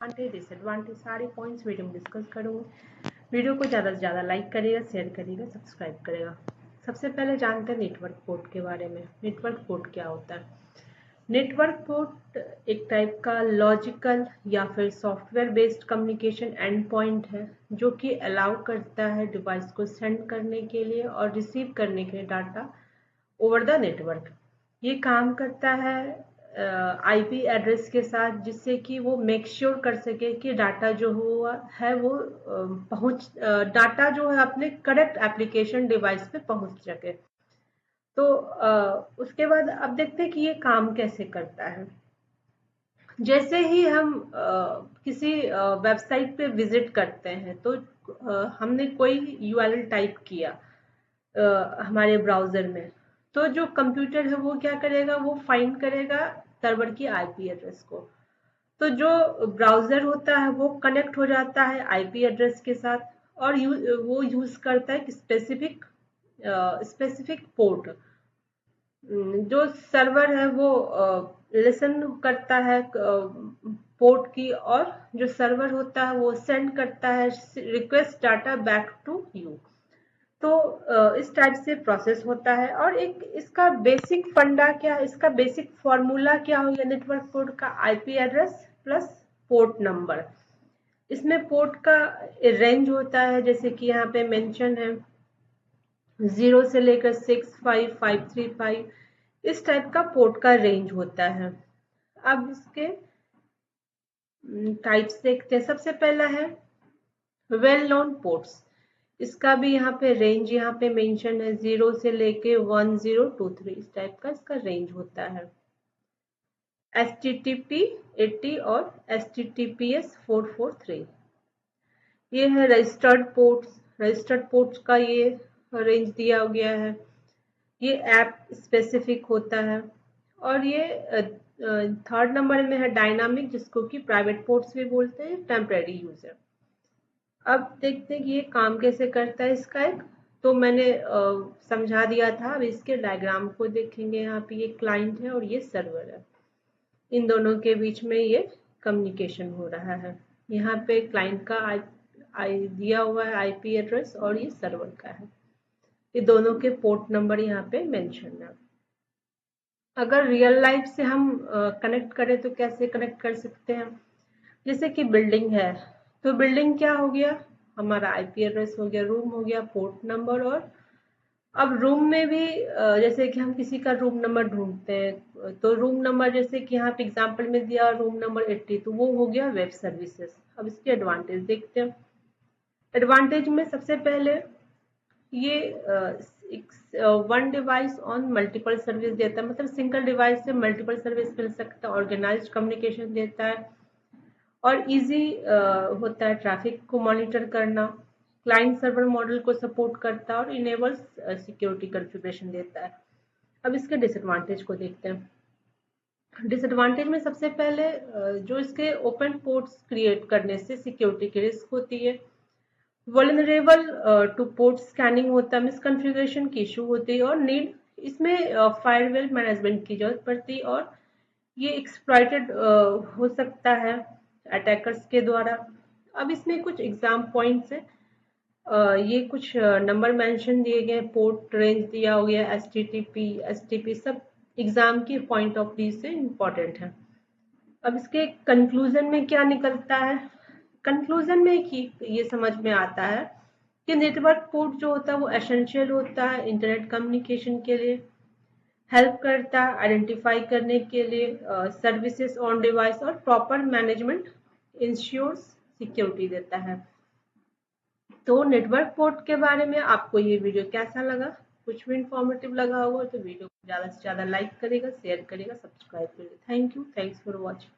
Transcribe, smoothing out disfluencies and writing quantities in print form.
Advantage disadvantage सारे points video में discuss करूँगी। वीडियो को ज़्यादा से ज़्यादा लाइक करिएगा, शेयर करिएगा, सब्सक्राइब करिएगा। सबसे पहले जानते हैं नेटवर्क पोर्ट के बारे में। नेटवर्क पोर्ट क्या होता है? नेटवर्क पोर्ट एक टाइप का लॉजिकल या फिर software based communication and point है जो कि अलाउ करता है डिवाइस को सेंड करने के लिए और रिसीव करने के लिए डाटा ओवर द नेटवर्क। ये काम करता है आईपी एड्रेस के साथ, जिससे कि वो मेक श्योर कर सके कि डाटा जो हुआ है वो डाटा जो है अपने करेक्ट एप्लीकेशन डिवाइस पे पहुंच सके। तो उसके बाद अब देखते हैं कि ये काम कैसे करता है। जैसे ही हम किसी वेबसाइट पे विजिट करते हैं तो हमने कोई यूआरएल टाइप किया हमारे ब्राउजर में, तो जो कंप्यूटर है वो क्या करेगा, वो फाइंड करेगा सर्वर की आईपी एड्रेस को। तो जो ब्राउजर होता है वो कनेक्ट हो जाता है आईपी एड्रेस के साथ और वो यूज करता है स्पेसिफिक पोर्ट। जो सर्वर है वो लिसन करता है पोर्ट की, और जो सर्वर होता है वो सेंड करता है request data back to you. तो इस टाइप से प्रोसेस होता है। और एक इसका बेसिक फंडा क्या है, इसका बेसिक फॉर्मूला क्या हो गया नेटवर्क पोर्ट का? IP address plus port number. इसमें पोर्ट का रेंज होता है, जैसे कि यहाँ पे मेंशन है 0 से लेकर 65535, इस टाइप का पोर्ट का रेंज होता है। अब इसके टाइप्स देखते हैं। सबसे पहला है वेल नोन पोर्ट्स। इसका भी यहाँ पे रेंज यहाँ पे मेंशन है 0 से लेके 1023, इस टाइप का इसका रेंज होता है। HTTP 80 और HTTPS 443, ये है रजिस्टर्ड पोर्ट्स। रजिस्टर्ड पोर्ट्स का ये रेंज दिया गया है। ये ऐप स्पेसिफिक होता है। और ये थर्ड नंबर में है डायनामिक, जिसको कि प्राइवेट पोर्ट्स भी बोलते हैं, टेम्परेरी यूजर। अब देखते हैं कि ये काम कैसे करता है इसका एक, तो मैंने समझा दिया था। अब इसके डायग्राम को देखेंगे। यहाँ पे ये क्लाइंट है और ये सर्वर है, इन दोनों के बीच में ये कम्युनिकेशन हो रहा है। यहाँ पे क्लाइंट का आई दिया हुआ है आईपी एड्रेस और ये सर्वर का है। ये दोनों के पोर्ट नंबर यहाँ पे मेंशन है। अगर रियल लाइफ से हम कनेक्ट करें तो कैसे कनेक्ट कर सकते हैं? जैसे कि बिल्डिंग है, तो बिल्डिंग क्या हो गया, हमारा आईपी एड्रेस हो गया, रूम हो गया, पोर्ट नंबर। और अब रूम में भी जैसे कि हम किसी का रूम नंबर ढूंढते हैं, तो रूम नंबर जैसे कि यहाँ पे एग्जांपल में दिया रूम नंबर 80, तो वो हो गया वेब सर्विसेज। अब इसके एडवांटेज देखते हैं। एडवांटेज में सबसे पहले ये one device on multiple service देता है, मतलब सिंगल डिवाइस से मल्टीपल सर्विस मिल सकता है। ऑर्गेनाइज्ड कम्युनिकेशन देता है और इजी होता है ट्रैफिक को मॉनिटर करना। क्लाइंट सर्वर मॉडल को सपोर्ट करता है और इनेबल्स सिक्योरिटी कॉन्फ़िगरेशन देता है। अब इसके डिसएडवांटेज को देखते हैं। डिसएडवांटेज में सबसे पहले जो इसके ओपन पोर्ट्स क्रिएट करने से सिक्योरिटी की रिस्क होती है। वल्नरेबल टू पोर्ट स्कैनिंग होता है, मिसकॉन्फ़िगरेशन की इशू होती है और नीड इसमें फायरवेल मैनेजमेंट की जरूरत पड़ती है, और ये एक्सप्लॉइटेड हो सकता है अटैकर्स के द्वारा। अब इसमें कुछ एग्जाम पॉइंट्स है, ये कुछ नंबर मेंशन दिए गए, पोर्ट रेंज दिया हो गया, एसटीपी सब एग्जाम के पॉइंट ऑफ व्यू से इम्पोर्टेंट है। अब इसके कंक्लूजन में क्या निकलता है? कंक्लूजन में ये समझ में आता है कि नेटवर्क पोर्ट जो होता है वो एसेंशियल होता है इंटरनेट कम्युनिकेशन के लिए, हेल्प करता है आइडेंटिफाई करने के लिए सर्विसेज ऑन डिवाइस, और प्रॉपर मैनेजमेंट इंश्योर्स सिक्योरिटी देता है। तो नेटवर्क पोर्ट के बारे में आपको ये वीडियो कैसा लगा? कुछ भी इंफॉर्मेटिव लगा होगा तो वीडियो को ज़्यादा से ज़्यादा लाइक करेगा, शेयर करेगा, सब्सक्राइब करेगा। Thank you, thanks for watching.